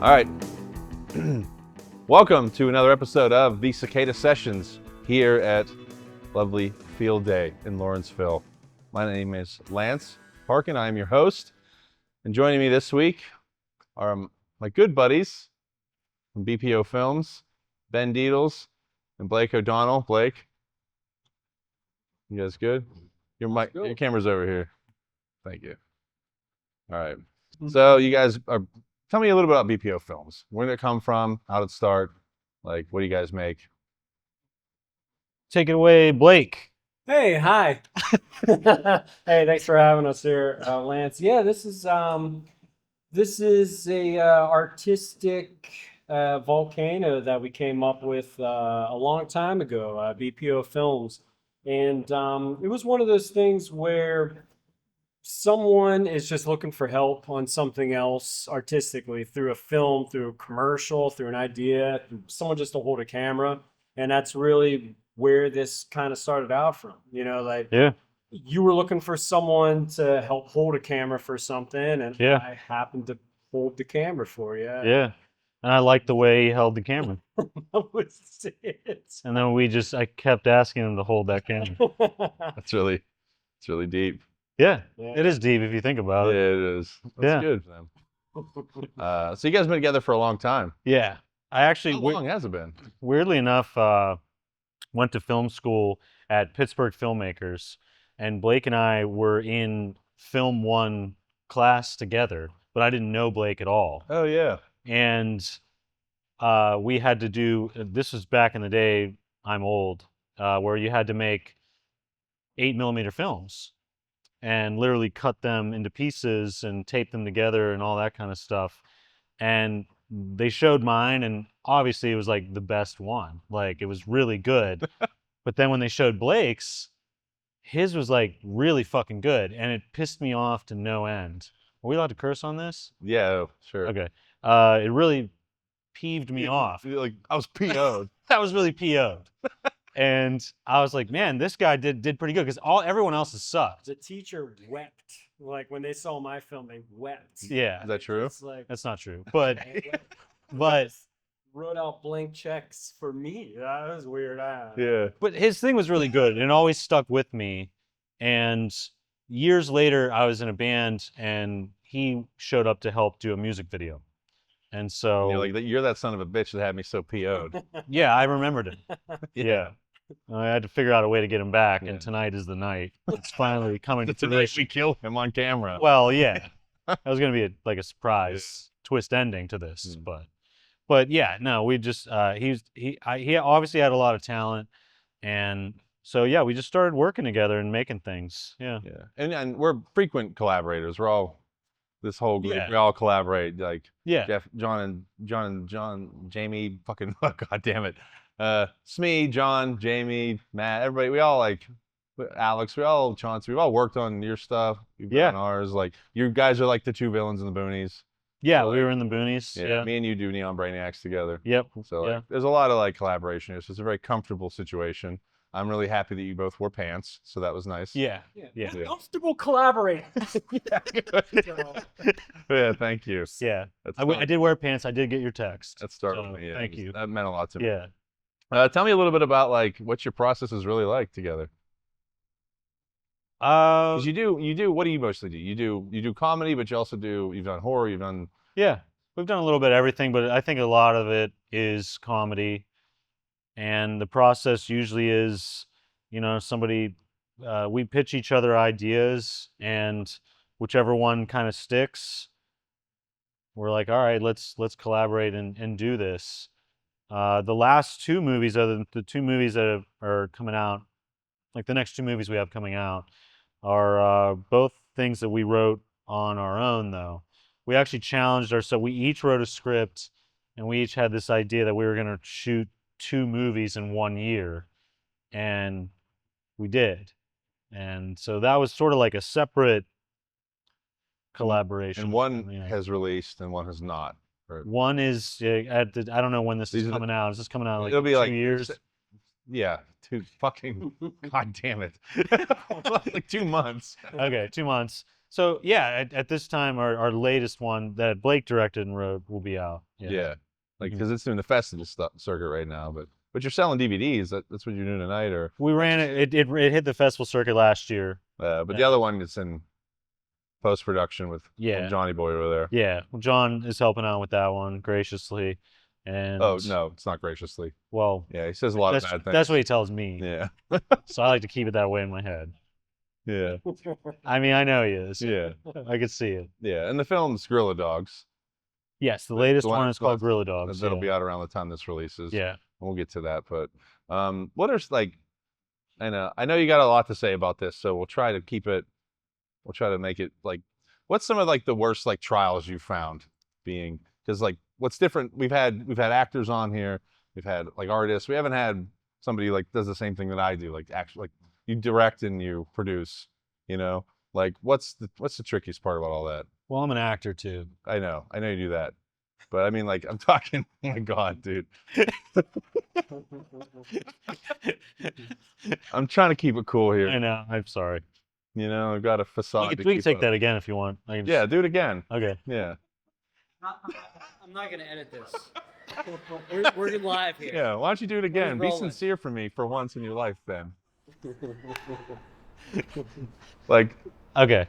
All right. Welcome to another episode of the Cicada Sessions here at lovely Field Day in Lawrenceville. My name is Lance Parkin. I am your host. And joining me this week are my good buddies from BPO Films, Ben Dietels and Blake O'Donnell. Blake, you guys good? Your camera's over here. Thank you. All right. So you guys are... Tell me a little bit about BPO Films. Where did it come from? How did it start? Like, what do you guys make? Take it away, Blake. Hey, hi. Hey, thanks for having us here, Lance. Yeah, this is a artistic volcano that we came up with a long time ago, BPO Films, and it was one of those things where someone is just looking for help on something else artistically through a film, through a commercial, through an idea, someone just to hold a camera. And that's really where this kind of started out from. You know, like you were looking for someone to help hold a camera for something, and I happened to hold the camera for you. Yeah. And I liked the way he held the camera. That was it. And then I kept asking him to hold that camera. It's really deep. Yeah, it is deep if you think about it. Yeah, it is. That's good for them. So you guys have been together for a long time. Yeah. How long has it been? Weirdly enough, went to film school at Pittsburgh Filmmakers, and Blake and I were in Film 1 class together, but I didn't know Blake at all. Oh, yeah. And we had to do, this was back in the day, I'm old, where you had to make 8mm films and literally cut them into pieces and tape them together and all that kind of stuff. And they showed mine, and obviously it was like the best one. Like, it was really good. But then when they showed Blake's, his was like really fucking good, and it pissed me off to no end. Are we allowed to curse on this? Yeah, sure. Okay. It really peeved me off. Like, I was PO'd. I was really PO'd. And I was like, man, this guy did pretty good, because everyone else's sucked. The teacher wept. Like, when they saw my film, they wept. Yeah. Is that true? It's like, that's not true. But wrote out blank checks for me. That was weird. Yeah. But his thing was really good, and it always stuck with me. And years later, I was in a band, and he showed up to help do a music video. And so you're that son of a bitch that had me so PO'd. Yeah, I remembered it. Yeah. I had to figure out a way to get him back, and tonight is the night. It's finally coming to fruition. We kill him on camera. Well, yeah. That was going to be a surprise twist ending to this, but yeah, no, we just he obviously had a lot of talent, and so yeah, we just started working together and making things. Yeah. And we're frequent collaborators. We're all this whole group. We all collaborate. Like Jeff, John, Jamie. Fucking God damn it. Smee, John, Jamie, Matt, everybody. We all Alex. Chauncey. We've all worked on your stuff. You've done ours. Like, you guys are like the two villains in the Boonies. Yeah, so, we were in the Boonies. Yeah. Me and you do Neon Brainiacs together. Yep. So there's a lot of collaboration here. So it's a very comfortable situation. I'm really happy that you both wore pants, so that was nice. Yeah. Comfortable collaborating. Yeah, thank you. Yeah. I did wear pants. I did get your text. That started with me. Thank you. That meant a lot to me. Yeah. Tell me a little bit about what your process is really like together. 'Cause you do. What do you mostly do? You do comedy, but you've done horror. You've done. Yeah, we've done a little bit of everything, but I think a lot of it is comedy. And the process usually is, we pitch each other ideas, and whichever one kind of sticks, we're like, all right, let's collaborate and do this. The last two movies, other than the two movies that are coming out, like the next two movies we have coming out, are both things that we wrote on our own, though. We actually challenged ourselves. We each wrote a script, and we each had this idea that we were going to shoot 2 movies in 1 year, and we did. And so that was sort of like a separate collaboration. And one has released and one has not. Right? One is, I don't know when this is coming out. Is this coming out it'll be 2 years? Yeah, God damn it. Like 2 months. Okay, 2 months. So yeah, at this time, our latest one that Blake directed and wrote will be out. Yeah. Like, Mhm. because it's doing the festival circuit right now, but you're selling DVDs. That's what you're doing tonight, or We ran it. It hit the festival circuit last year. but the other one is in post production with Yeah. Johnny Boy over there. Yeah, well, John is helping out with that one graciously, and Oh no, it's not graciously. well, Yeah, he says a lot of that's bad things. that's what he tells me. Yeah, So I like to keep it that way in my head. yeah, I mean, I know he is. yeah, I could see it. yeah. And the film's Guerilla Dogs. Yes, the The latest one- one is the called one- Guerilla Dogs. That'll Yeah. be out around the time this releases. Yeah. We'll get to that, but what are like, and I know you got a lot to say about this, so we'll try to keep it. We'll try to make it like, what's some of like the worst like trials you found being, because like what's different? We've had actors on here, we've had like artists. We haven't had somebody like does the same thing that I do, like actually like you direct and you produce. You know, like what's the trickiest part about all that? Well, I'm an actor too. I know you do that, but I mean like I'm talking. Oh my God, dude. I'm trying to keep it cool I here. know. I'm sorry. You know, I've got a facade. We can keep take up. that again if you want. I can Yeah, just- do it again. Okay. Yeah. I'm not gonna edit this. We're live here. Yeah, why don't you do it again? Be rolling. sincere for me for once in your life, Ben. Like, Okay.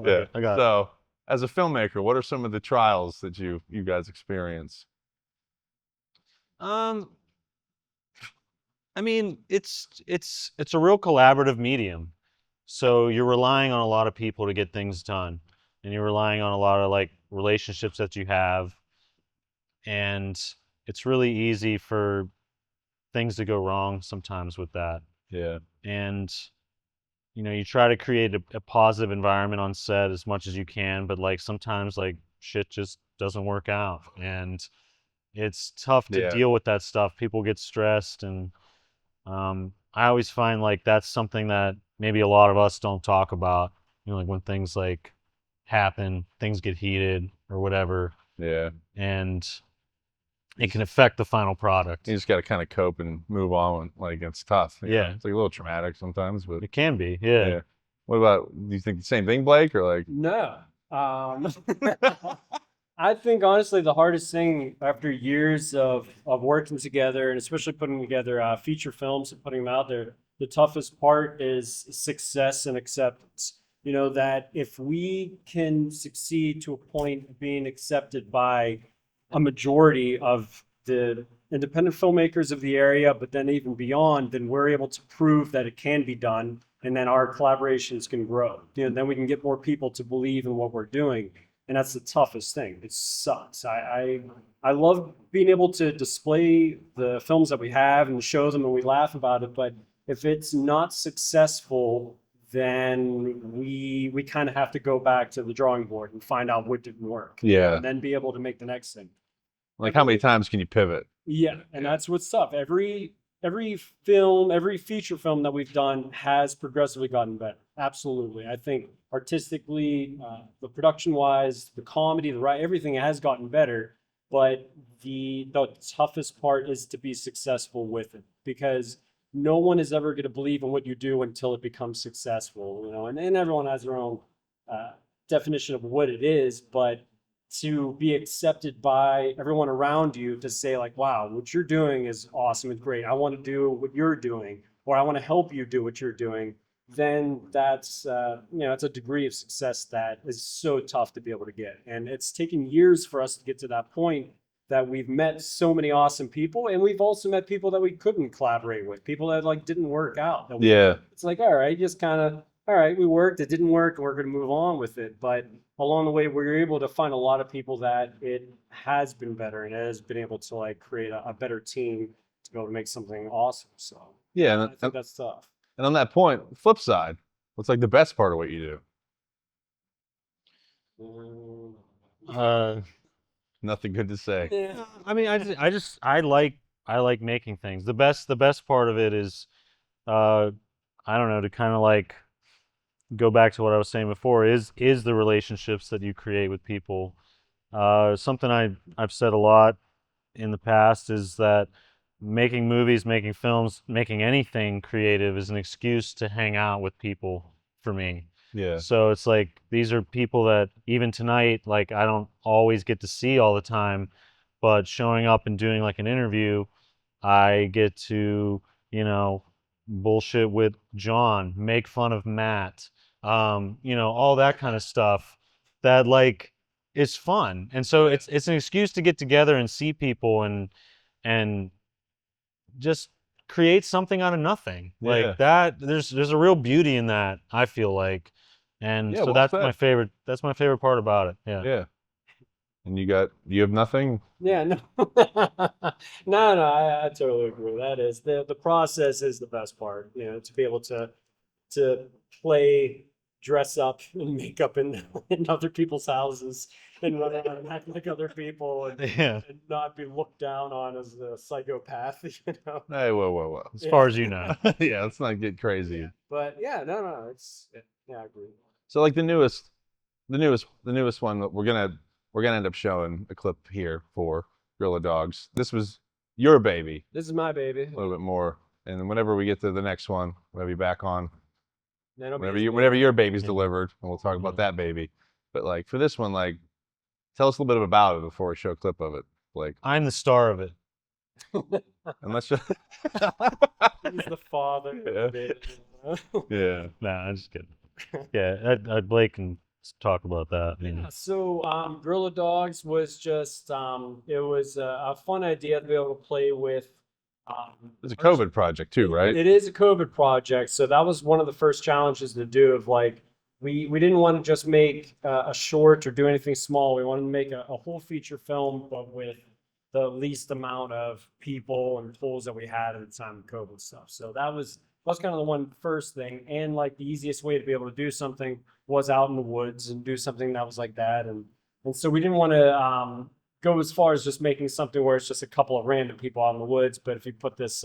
yeah. I got it. So, as a filmmaker, what are some of the trials that you guys experience? I mean, it's a real collaborative medium. So you're relying on a lot of people to get things done, and you're relying on a lot of like relationships that you have, and it's really easy for things to go wrong sometimes with that. Yeah. And you try to create a positive environment on set as much as you can, but like sometimes like shit just doesn't work out, and it's tough to Yeah. deal with that stuff. People get stressed, and I always find like that's something that maybe a lot of us don't talk about. Like when things like happen, things get heated or whatever, Yeah. and it can affect the final product. You just got to kind of cope and move on. Like, it's tough. you know? Yeah. It's like a little traumatic sometimes, but It can be, yeah. yeah. What about, do you think the same thing, Blake, or like? No. I think honestly the hardest thing after years of working together and especially putting together feature films and putting them out there, the toughest part is success and acceptance. That if we can succeed to a point of being accepted by a majority of the independent filmmakers of the area, but then even beyond, then we're able to prove that it can be done, and then our collaborations can grow. Then we can get more people to believe in what we're doing, and that's the toughest thing. It sucks. I love being able to display the films that we have and show them, and we laugh about it. But if it's not successful, then we kind of have to go back to the drawing board and find out what didn't work. Yeah. And then be able to make the next thing. Like, how many times can you pivot? Yeah, and that's what's tough. Every film, every feature film that we've done has progressively gotten better. Absolutely. I think artistically, the production wise, the comedy, everything has gotten better. But the toughest part is to be successful with it, because no one is ever going to believe in what you do until it becomes successful. And everyone has their own definition of what it is, but to be accepted by everyone around you to say like, wow, what you're doing is awesome and great. I want to do what you're doing, or I want to help you do what you're doing. Then that's, it's a degree of success that is so tough to be able to get. And it's taken years for us to get to that point, that we've met so many awesome people. And we've also met people that we couldn't collaborate with, people that like didn't work out. Yeah. It's like, all right, just kind of, all right, we worked, it didn't work, and we're going to move on with it. But along the way, we're able to find a lot of people that it has been better, and it has been able to like create a better team to be able to make something awesome. So Yeah. I think that's tough. And on that point, flip side, what's like the best part of what you do? Nothing good to say. Yeah. I mean, I like making things. The best part of it is, I don't know, to kind of like go back to what I was saying before, is the relationships that you create with people. Something I've said a lot in the past is that making movies, making films, making anything creative is an excuse to hang out with people for me. Yeah. So it's like these are people that even tonight, like I don't always get to see all the time, but showing up and doing like an interview, I get to, you know, bullshit with John, make fun of Matt, you know, all that kind of stuff that like is fun. And so it's an excuse to get together and see people and just create something out of nothing. Yeah. Like that there's a real beauty in that, I feel like. And Yeah, so well that's my favorite part about it. Yeah. Yeah. And you have nothing? Yeah, no, no, I totally agree. That is the process is the best part. You know, to be able to play, dress up, and make up in other people's houses and run around and act like other people Yeah. and not be looked down on as a psychopath. You know. Hey, whoa. As Yeah. far as you know. Yeah, let's not get crazy. But yeah, no, yeah, I agree. So like the newest one that we're gonna end up showing a clip here for Guerilla Dogs. This was your baby This is my baby. a little bit more, and then whenever we get to the next one, we'll be back on Then it'll be whenever his whenever baby. your baby's Yeah. delivered, and we'll talk about Mhm. that baby. But like for this one, like tell us a little bit about it before we show a clip of it. Like I'm the star of it. unless you He's the father. of the Yeah. baby, you know? yeah. Nah, I'm just kidding. Yeah, Blake can talk about that. I mean, Yeah, so Guerrilla Dogs was just it was a fun idea to be able to play with. It's a COVID project too, right? It is a COVID project, so that was one of the first challenges to do. Of like, we didn't want to just make a short or do anything small. We wanted to make a whole feature film, but with the least amount of people and tools that we had at the time of COVID stuff. So that was kind of the one first thing, and like the easiest way to be able to do something was out in the woods and do something that was like that, and so we didn't want to go as far as just making something where it's just a couple of random people out in the woods. But if you put this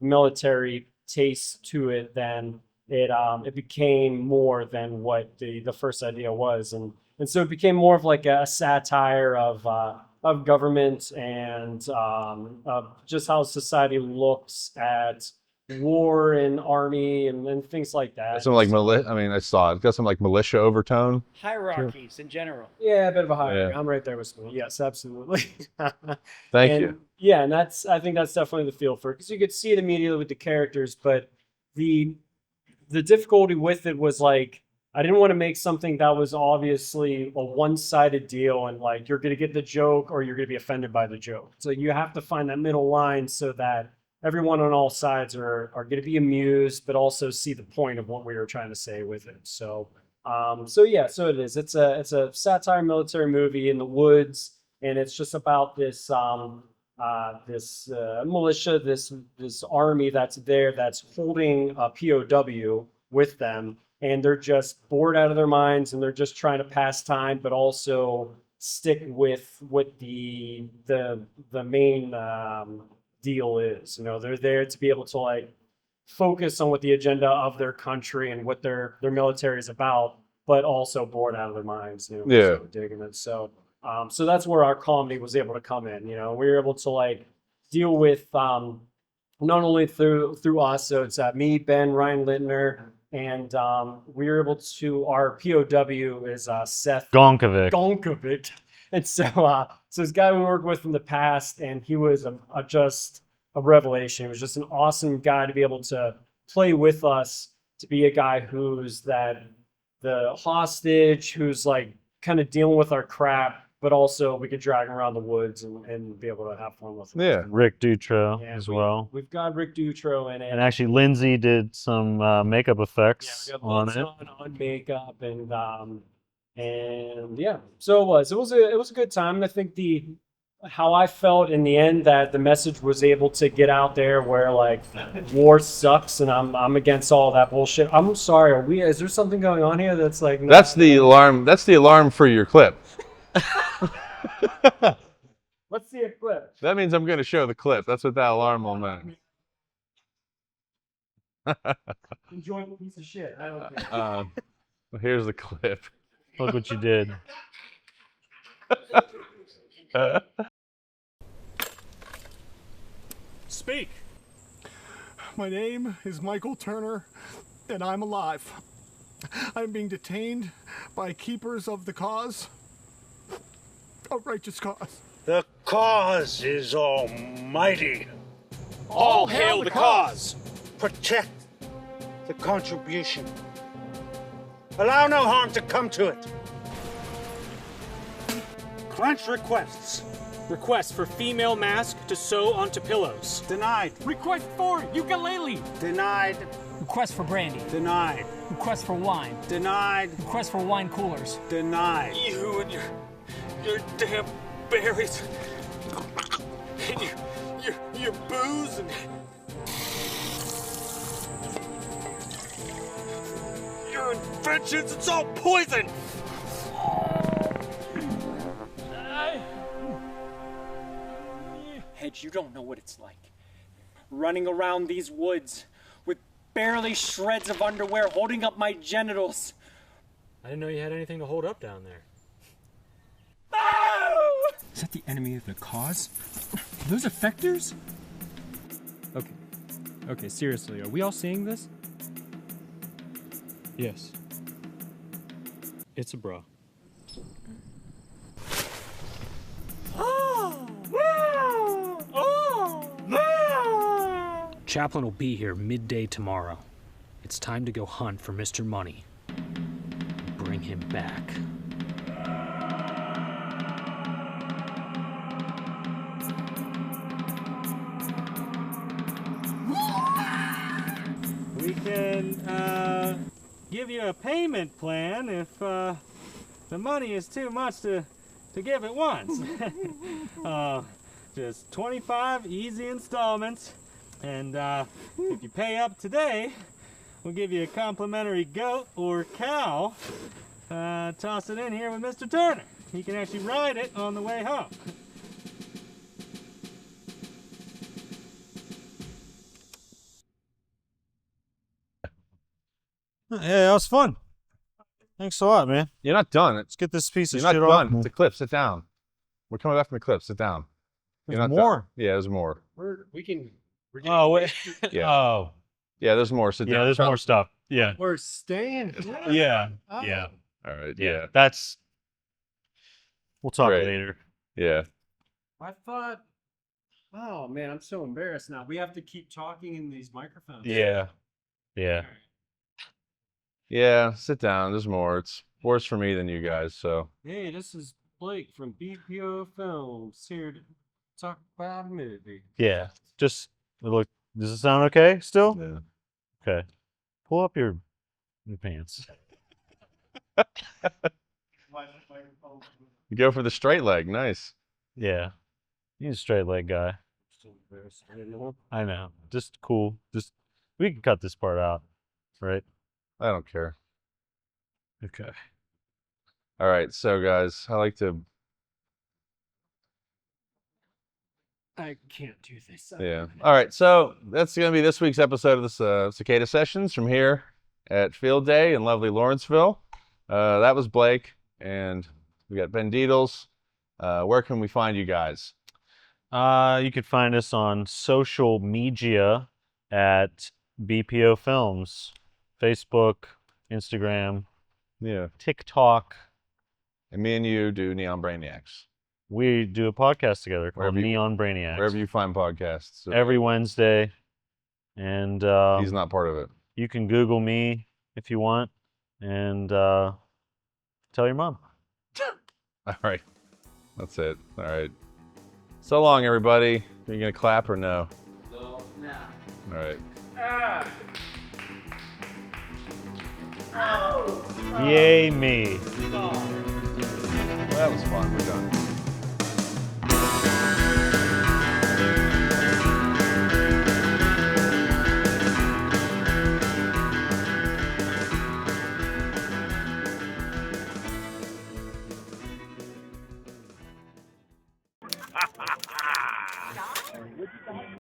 military taste to it, then it became more than what the first idea was, and so it became more of like a satire of government and of just how society looks at war and army and things like that. Some like I mean, I saw it. It's got some like militia overtone. Hierarchies in general. Yeah, a bit of a hierarchy. Yeah. I'm right there with Smith. Yes, absolutely. Thank And, you. Yeah, and I think that's definitely the feel for it because you could see it immediately with the characters, but the difficulty with it was like I didn't want to make something that was obviously a one-sided deal and like you're gonna get the joke or you're gonna be offended by the joke. So you have to find that middle line so that everyone on all sides are going to be amused, but also see the point of what we were trying to say with it. So, so it is. It's a satire military movie in the woods, and it's just about this militia, this army that's there that's holding a POW with them, and they're just bored out of their minds, and they're just trying to pass time, but also stick with what the main deal is. You know, they're there to be able to like focus on what the agenda of their country and what their military is about, but also bored out of their minds. You know, Yeah. so digging it. So so that's where our comedy was able to come in. You know, we were able to like deal with not only through us. So it's me, Ben, Ryan Littner, and we were able to. Our POW is Seth Gonkovic. Gonkovic. And so this guy we worked with in the past, and he was just a revelation. He was just an awesome guy to be able to play with us, to be a guy who's the hostage, who's like kind of dealing with our crap, but also we could drag him around the woods and be able to have fun with him. Yeah. Rick Dutro Yeah, as well. We've got Rick Dutro in it. And actually, Lindsay did some makeup Yeah, effects we got on lots it. on makeup and yeah, so it was a good time. And I think how I felt in the end that the message was able to get out there where like war sucks and I'm against all that bullshit. I'm sorry, is there something going on here that's like That's the alarm. That's the alarm for your clip. Let's see a clip. That means I'm going to show the clip. That's what that alarm will mean. Enjoy a piece of shit. I don't care. Well, here's the clip. Look what you did. Speak. My name is Michael Turner, and I'm alive. I'm being detained by keepers of the cause. A righteous cause. The cause is almighty. All hail the cause! Protect the contribution. Allow no harm to come to it. Clench requests. Request for female mask to sew onto pillows. Denied. Request for ukulele. Denied. Request for brandy. Denied. Request for wine. Denied. Request for wine coolers. Denied. You and your damn berries. And your booze and your inventions, it's all poison! Hedge, you don't know what it's like. Running around these woods with barely shreds of underwear holding up my genitals. I didn't know you had anything to hold up down there. Is that the enemy of the cause? Are those effectors? Okay, seriously, are we all seeing this? Yes. It's a bra. Chaplain will be here midday tomorrow. It's time to go hunt for Mr. Money. Bring him back. We can give you a payment plan if the money is too much to give at once. Just 25 easy installments, and if you pay up today, we'll give you a complimentary goat or cow. Toss it in here with Mr. Turner. He can actually ride it on the way home. Yeah, that was fun. Thanks a lot, man. You're not done. Let's get this piece of You're shit not off. done. It's a clip. Sit down. We're coming back from the clip. Sit down. You're There's not more. done. Yeah, there's more. We're getting Oh wait. Yeah. Oh. Yeah, there's more. Sit Yeah, down. there's more stuff. Yeah. we're staying. Yeah. Oh. Yeah. All right. Yeah. Yeah. That's. We'll talk Great. later. Yeah. I thought, oh man, I'm so embarrassed now. We have to keep talking in these microphones. Yeah. Yeah. Yeah. Sit down. There's more. It's worse for me than you guys. So Hey, this is Blake from BPO Films here to talk about a movie. Yeah. Just look. Does it sound okay still? yeah. Okay. Pull up your pants. You go for the straight leg. Nice. Yeah. He's a straight leg guy. So embarrassed. I didn't know. I know. Just cool. Just we can cut this part out, right? I don't care. Okay. All right. So guys, I like to. I can't do this. Yeah. All right. So that's going to be this week's episode of this Cicada Sessions from here at Field Day in lovely Lawrenceville. That was Blake, and we got Ben Dietels. Where can we find you guys? You could find us on social media at BPO Films, Facebook, Instagram, Yeah. TikTok. And me and you do Neon Brainiacs. We do a podcast together called Wherever you- Neon Brainiacs Wherever you find podcasts. So every Wednesday. And he's not part of it. you can Google me if you want, and tell your mom. All right. That's it. All right. So long, everybody. Are you going to clap or no? No, nah. All right. Yay me. Well, that was fun. We're done.